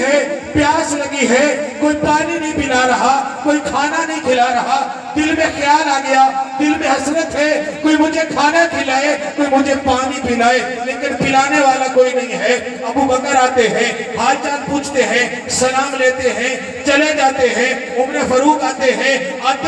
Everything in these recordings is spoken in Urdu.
ہے، پیاس لگی ہے، کوئی پانی نہیں پلا رہا، کوئی کھانا نہیں کھلا رہا، دل میں خیال آ گیا، دل میں حسرت ہے، کوئی مجھے کھانا کھلائے، کوئی مجھے پانی پلائے، لیکن پلانے والا کوئی نہیں ہے۔ ابو بکر آتے ہیں، حال چال پوچھتے ہیں، سلام لیتے ہیں، چلے جاتے ہیں۔ عمر فاروق آتے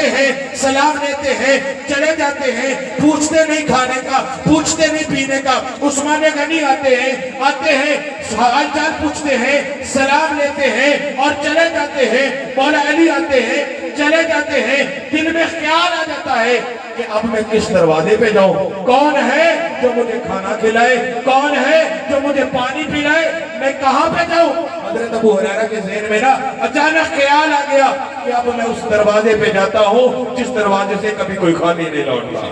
ہیں، سلام لیتے ہیں، چلے جاتے ہیں، پوچھتے نہیں کھانے کا، پوچھتے نہیں پینے کا۔ عثمان غنی آتے ہیں، حال چال پوچھتے ہیں، سلام لیتے ہیں اور چلے جاتے ہیں۔ مولا علی آتے ہیں، چلے جاتے ہیں۔ دل میں خیال آ جاتا ہے کہ اب میں کس دروازے پہ جاؤں؟ کون ہے جو مجھے کھانا کھلائے؟ کون ہے جو مجھے پانی پلائے؟ میں کہاں پہ جاؤں؟ حضرت ابو ہریرہ کے ذہن میں نا اچانک خیال آ گیا کہ اب میں اس دروازے پہ جاتا ہوں جس دروازے سے کبھی کوئی خالی نہیں لوٹتا۔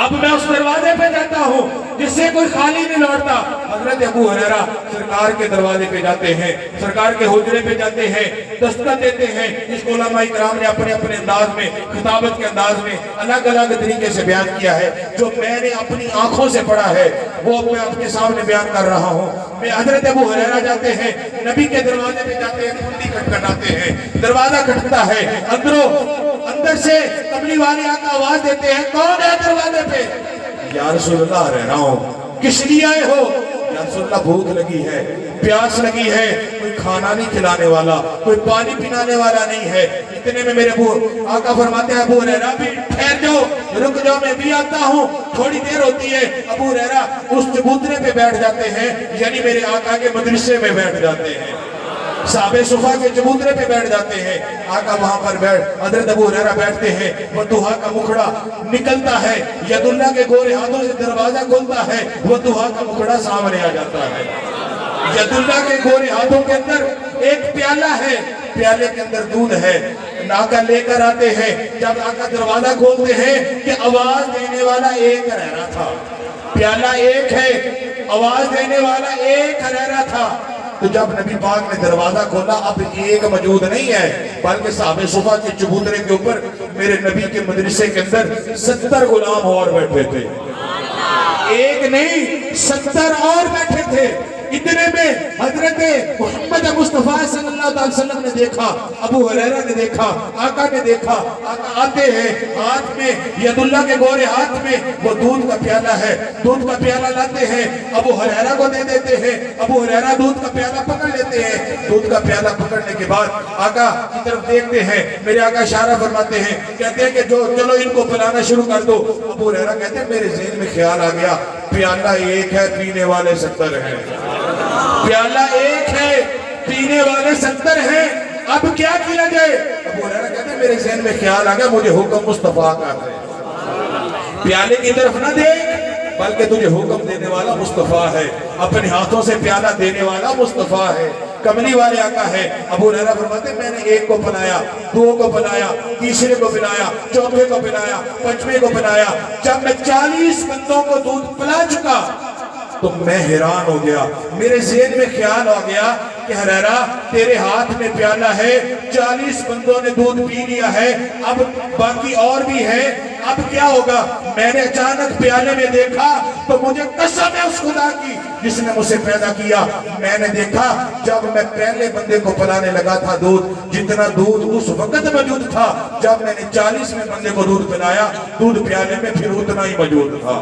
اب میں اس دروازے پہ جاتا ہوں جس سے کوئی خالی نہیں لوٹتا۔ حضرت ابو ہریرہ سرکار کے دروازے پہ جاتے ہیں، سرکار کے حجرے پہ جاتے ہیں، دستک دیتے ہیں۔ اس کو علماء کرام نے اپنے اپنے انداز میں، خطابت کے انداز میں الگ الگ طریقے سے بیان کیا ہے۔ جو میں نے اپنی آنکھوں سے پڑھا ہے وہ میں آپ کے سامنے بیان کر رہا ہوں۔ میں حضرت ابو ہریرہ جاتے ہیں، نبی کے دروازے پہ جاتے ہیں، کنڈی کھٹکھٹاتے ہیں، دروازہ کھٹکتا ہے، اندر سے قبلی والے آقا آواز دیتے ہیں، کون ہے دروازے پہ؟ یا رسول اللہ رہ رہا ہوں۔ کس لیے آئے ہو؟ یا رسول اللہ بھوک لگی ہے، پیاس لگی ہے، کوئی کھانا نہیں کھلانے والا، کوئی پانی پلانے والا نہیں ہے۔ اتنے میں میرے آقا فرماتے ہیں ابو ہریرہ بھی ٹھہر جاؤ، رک جاؤ، میں بھی آتا ہوں۔ تھوڑی دیر ہوتی ہے، ابو ہریرہ اس چبوترے پہ بیٹھ جاتے ہیں، یعنی میرے آقا کے مدرسے میں بیٹھ جاتے ہیں، صحابہ صفا کے چبوترے پہ بیٹھ جاتے ہیں۔ آقا وہاں پر حضرت ابو ہریرہ بیٹھتے ہیں، ودھا کا مکھڑا نکلتا ہے، ید اللہ کے گورے ہاتھوں سے دروازہ کھلتا ہے، ودھا کا مکھڑا سامنے آ جاتا ہے۔ ید اللہ کے گورے ہاتھوں کے اندر ایک پیالہ ہے، پیالے کے اندر دودھ ہے، آقا لے کر آتے ہیں۔ جب آقا دروازہ کھولتے ہیں کہ آواز دینے والا ایک ہریرہ تھا، پیالہ ایک ہے، آواز دینے والا ایک ہریرہ تھا۔ تو جب نبی پاک نے دروازہ کھولا اب ایک موجود نہیں ہے بلکہ صحابہ صفا کے چبوترے کے اوپر میرے نبی کے مدرسے کے اندر 70 غلام اور بیٹھے تھے، ایک نہیں 70 اور بیٹھے تھے۔ اتنے میں حضرت محمد مصطفیٰ صلی اللہ علیہ وسلم نے دیکھا، ابو ہریرہ نے دیکھا، آقا نے دیکھا۔ آقا آتے ہیں، ہاتھ میں ید اللہ کے گورے ہاتھ میں وہ دودھ کا پیالہ ہے، دودھ کا پیالہ لاتے ہیں، ابو ہریرہ کو دے دیتے ہیں۔ ابو ہریرہ دودھ کا پیالہ پکڑ لیتے ہیں۔ دودھ کا پیالہ پکڑنے کے بعد آقا کی طرف دیکھتے ہیں، میرے آقا اشارہ فرماتے ہیں، کہتے ہیں کہ چلو ان کو پلانا شروع کر دو۔ ابو ہریرہ کہتے ہیں میرے ذہن میں خیال آ گیا پیالہ ایک ہے، پینے والے 70 ہیں، پیالہ ایک ہے، پینے والے 70 ہیں، اب کیا کیا جائے؟ ابو ہریرہ کہتے ہیں میرے ذہن میں خیال آ گیا مجھے حکم مصطفیٰ کا ہے، پیالے کی طرف نہ دیکھ بلکہ تجھے حکم دینے والا مصطفیٰ ہے، اپنے ہاتھوں سے پیالہ دینے والا مصطفیٰ ہے، کملی والے آقا ہے۔ ابو ہریرہ فرماتے ہیں میں نے ایک کو پلایا، دو کو پلایا، تیسرے کو پلایا، چوتھے کو پلایا، پنجویں کو پلایا۔ جب میں 40 بندوں کو دودھ پلا چکا تو میں حیران ہو گیا، میرے ذہن میں خیال آ گیا کہ ہریرہ تیرے ہاتھ میں پیالہ ہے، 40 بندوں نے دودھ پی لیا ہے، اب باقی اور بھی ہے، اب کیا ہوگا؟ میں نے اچانک پیالے میں دیکھا تو مجھے قسم ہے اس خدا کی جس نے مجھے پیدا کیا، میں نے دیکھا جب میں پہلے بندے کو پلانے لگا تھا دودھ، جتنا دودھ اس وقت موجود تھا جب میں نے 40ویں بندے کو دودھ پلایا، دودھ پیالے میں پھر اتنا ہی موجود تھا،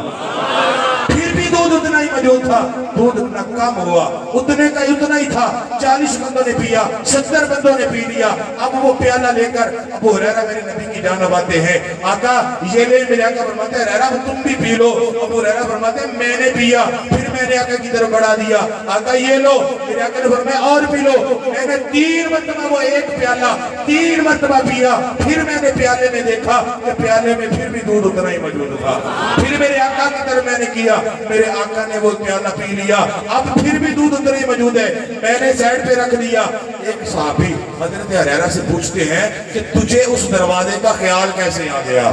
پھر بھی دودھ اتنا ہی موجود تھا، دودھ اتنا کم ہوا، اتنے کا اتنا ہی تھا۔ 40 بندوں نے پیا، 70 بندوں نے پی لیا۔ اب وہ پیالہ لے کر ابو ہریرہ میرے نبی کی جانب آتے ہیں، آقا یہ لے، میرے آقا فرماتے ہیں ہریرہ تم بھی پی لو۔ ابو ہریرہ فرماتے ہیں میں نے پیا، پھر میں نے آقا کی طرف بڑھا دیا، آقا یہ لو، میرے آقا نے فرمایا اور پی لو۔ میں نے 3 مرتبہ وہ ایک پیالہ 3 مرتبہ پیا، پھر میں نے پیالے میں دیکھا کہ پیالے میں پھر بھی دودھ اتنا ہی موجود تھا، پھر میرے آقا کی طرف میں نے کیا، میرے آقا نے وہ پیالہ پی لیا، اب پھر بھی دودھ اتنا ہی موجود ہے، میں نے سائڈ پہ رکھ دیا۔ ایک صحابی حضرت ہریرہ سے پوچھتے ہیں کہ تجھے اس دروازے کا خیال کیسے آ گیا؟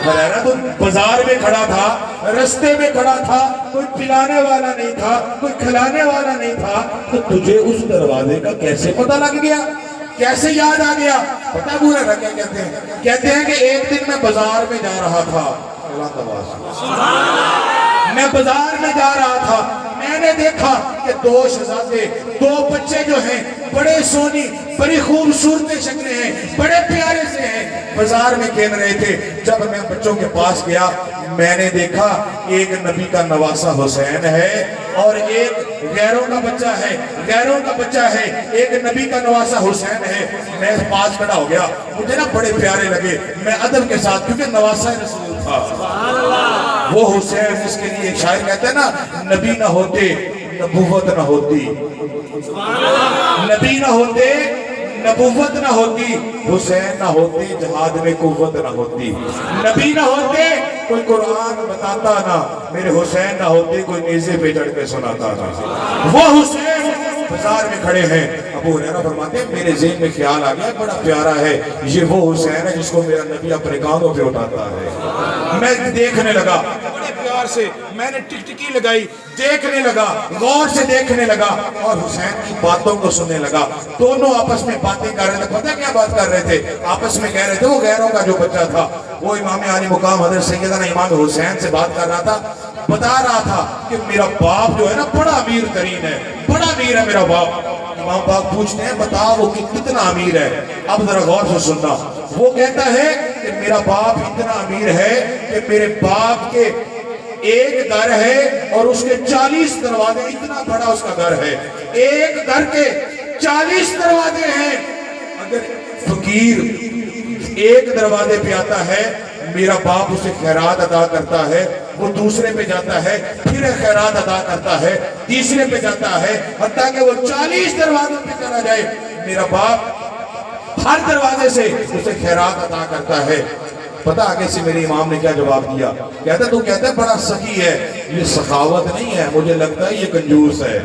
ہریرہ تو بازار میں کھڑا تھا، رستے میں کھڑا تھا، کوئی پلانے والا نہیں تھا، کوئی کھلانے والا نہیں تھا، تو تجھے اس دروازے کا کیسے پتہ لگ گیا، کیسے یاد آ گیا؟ پتہ پورا رہا کیا کہتے ہیں؟ کہتے ہیں کہ ایک دن میں بازار میں جا رہا تھا، میں بازار میں جا رہا تھا، میں نے دیکھا کہ دو شہزادے، دو بچے جو ہیں بڑے سونی، بڑی خوبصورت شکلیں ہیں، بڑے پیارے سے ہیں، بازار میں کھیل رہے تھے۔ جب میں بچوں کے پاس گیا میں نے دیکھا ایک نبی کا نواسہ حسین ہے اور ایک غیروں کا بچہ ہے، غیروں کا بچہ ہے، ایک نبی کا نواسہ حسین ہے۔ میں پاس کھڑا ہو گیا، مجھے نا بڑے پیارے لگے، میں ادب کے ساتھ، کیونکہ نواسہ رسول تھا وہ حسین، جس کے لیے ایک شاعر کہتے ہیں نا، نبی نہ ہوتے نبوت نہ ہوتی، نبی نہ ہوتے نبوت نہ ہوتی، حسین نہ ہوتے جہاد میں قوت نہ ہوتی، نبی نہ ہوتے کوئی قرآن بتاتا نہ، میرے حسین نہ ہوتے کوئی نیزے پہ چڑھ کے سناتا نہ۔ وہ حسین بازار میں کھڑے ہیں۔ ابو ہریرہ فرماتے ہیں میرے ذہن میں خیال آ گیا بڑا پیارا ہے، یہ وہ حسین ہے جس کو میرا نبی اپنے کانوں پہ اٹھاتا ہے۔ میں دیکھنے لگا بڑے پیار سے، میں نے ٹکٹکی لگائی، دیکھنے لگا، غور سے دیکھنے لگا اور حسین کی باتوں کو سننے لگا۔ دونوں آپس میں باتیں کر رہے تھے، پتہ کیا بات کر رہے تھے؟ آپس میں کہہ رہے تھے، وہ غیروں کا جو بچہ تھا وہ امام عالی مقام حضرت سیدنا امام حسین سے بات کر رہا تھا، بتا رہا تھا کہ میرا باپ جو ہے نا بڑا امیر ترین ہے، بڑا امیر ہے میرا باپ۔ امام باپ پوچھتے ہیں بتا وہ کتنا امیر ہے؟ اب ذرا غور سے سننا۔ وہ کہتا ہے کہ میرا باپ اتنا امیر ہے کہ میرے باپ کے ایک گھر ہے اور اس کے 40 دروازے، اتنا بڑا اس کا گھر ہے، ایک گھر کے 40 دروازے ہیں۔ اگر فقیر ایک دروازے پہ آتا ہے میرا باپ اسے خیرات ادا کرتا ہے، وہ دوسرے پہ جاتا ہے پھر خیرات ادا کرتا ہے، تیسرے پہ جاتا ہے، حتیٰ کہ وہ 40 دروازوں پہ چلا جائے میرا باپ ہر دروازے سے اسے خیرات ادا کرتا ہے۔ پتہ آگے سے میرے امام نے کیا جواب دیا؟ کہتا تو کہتا ہے بڑا سخی ہے، یہ سخاوت نہیں ہے، مجھے لگتا ہے یہ کنجوس ہے۔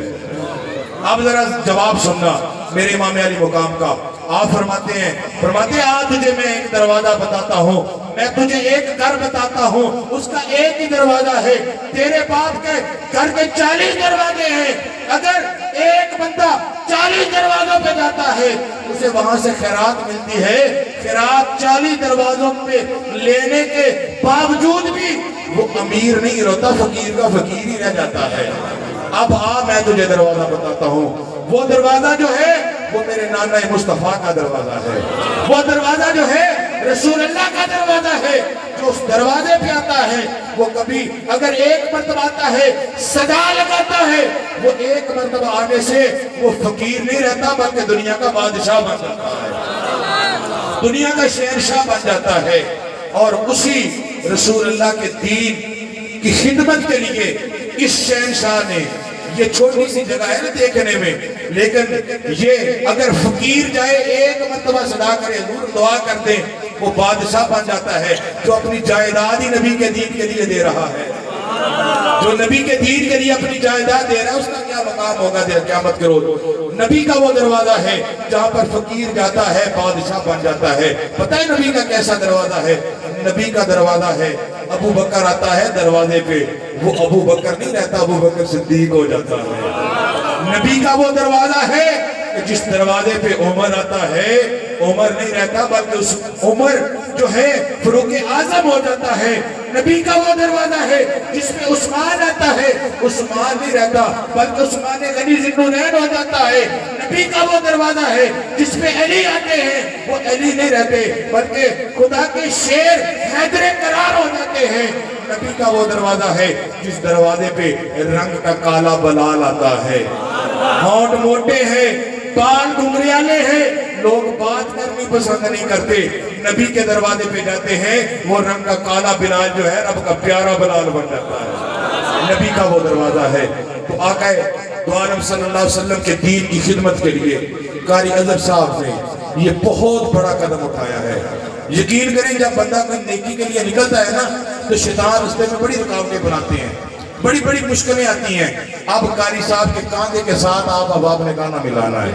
اب ذرا جواب سننا میرے امام علی مقام کا۔ آپ فرماتے ہیں آج تجھے میں ایک دروازہ بتاتا ہوں، میں تجھے ایک گھر بتاتا ہوں، اس کا ایک ہی دروازہ ہے، تیرے باپ کے گھر کے 40 دروازے ہیں، اگر ایک بندہ 40 دروازوں پہ جاتا ہے اسے وہاں سے خیرات ملتی ہے، خیرات 40 دروازوں پہ لینے کے باوجود بھی وہ امیر نہیں رہتا، فقیر کا فقیر ہی رہ جاتا ہے۔ اب میں تجھے دروازہ بتاتا ہوں، وہ دروازہ جو ہے وہ میرے نانا مصطفیٰ کا دروازہ ہے، وہ دروازہ جو ہے رسول اللہ کا دروازہ ہے۔ جو اس دروازے پہ آتا ہے وہ کبھی اگر ایک مرتبہ آتا ہے صدا لگاتا ہے، وہ ایک مرتبہ آنے سے وہ فقیر نہیں رہتا بلکہ دنیا کا بادشاہ بن جاتا ہے، دنیا کا شہنشاہ بن جاتا ہے۔ اور اسی رسول اللہ کے دین کی خدمت کے لیے اس شہنشاہ نے، یہ چھوٹی سی جگہ ہے نا دیکھنے میں، لیکن یہ اگر فقیر جائے ایک مرتبہ صدا کرے، حضور دعا کر دیں، وہ بادشاہ بن جاتا ہے۔ جو اپنی جائیداد ہی نبی کے دین کے لیے دے رہا ہے، جو نبی کے دین کے لیے اپنی جائیداد دے رہا ہے، اس کا کیا مقام ہوگا قیامت کے روز؟ نبی کا وہ دروازہ ہے جہاں پر فقیر جاتا ہے بادشاہ بن جاتا ہے۔ پتہ ہے نبی کا کیسا دروازہ ہے؟ نبی کا دروازہ ہے ابو بکر آتا ہے دروازے پہ، وہ ابو بکر نہیں رہتا، ابو بکر صدیق ہو جاتا ہے۔ نبی کا وہ دروازہ ہے کہ جس دروازے پہ عمر آتا ہے، عمر نہیں رہتا بلکہ اس عمر جو ہے فاروق اعظم ہو جاتا ہے۔ نبی کا وہ دروازہ ہے جس میں عثمان آتا ہے، عثمان نہیں رہتا بلکہ عثمان غنی ذی النورین ہو جاتا ہے۔ نبی کا وہ دروازہ ہے جس میں علی آتے ہیں، وہ علی نہیں رہتے بلکہ خدا کے شیر حیدر قرار ہو جاتے ہیں۔ نبی کا وہ دروازہ ہے جس دروازے پہ رنگ کا کالا بلال آتا ہے، ہونٹ موٹے ہیں، بال گھنگریالے ہیں، لوگ بات کرنی پسند نہیں کرتے، نبی کے دروازے پہ جاتے ہیں، وہ رنگ کا کالا بلال جو ہے رب کا پیارا بلال بن جاتا ہے۔ نبی کا وہ دروازہ ہے۔ تو آقا دو عالم صلی اللہ علیہ وسلم کے دین کی خدمت کے لیے قاری اظہر صاحب نے یہ بہت بڑا قدم اٹھایا ہے۔ یقین کریں جب بندہ کوئی نیکی کے لیے نکلتا ہے نا تو شیطان راستے میں بڑی رکاوٹیں بناتے ہیں، بڑی بڑی مشکلیں آتی ہیں۔ اب قاری صاحب کے کاندھے کے ساتھ آپ نے گانا ملانا ہے۔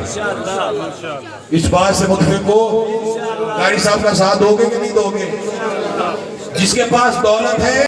اس بات سے متفق ہو، قاری صاحب کا ساتھ دو گے کہ نہیں دو گے؟ جس کے پاس دولت ہے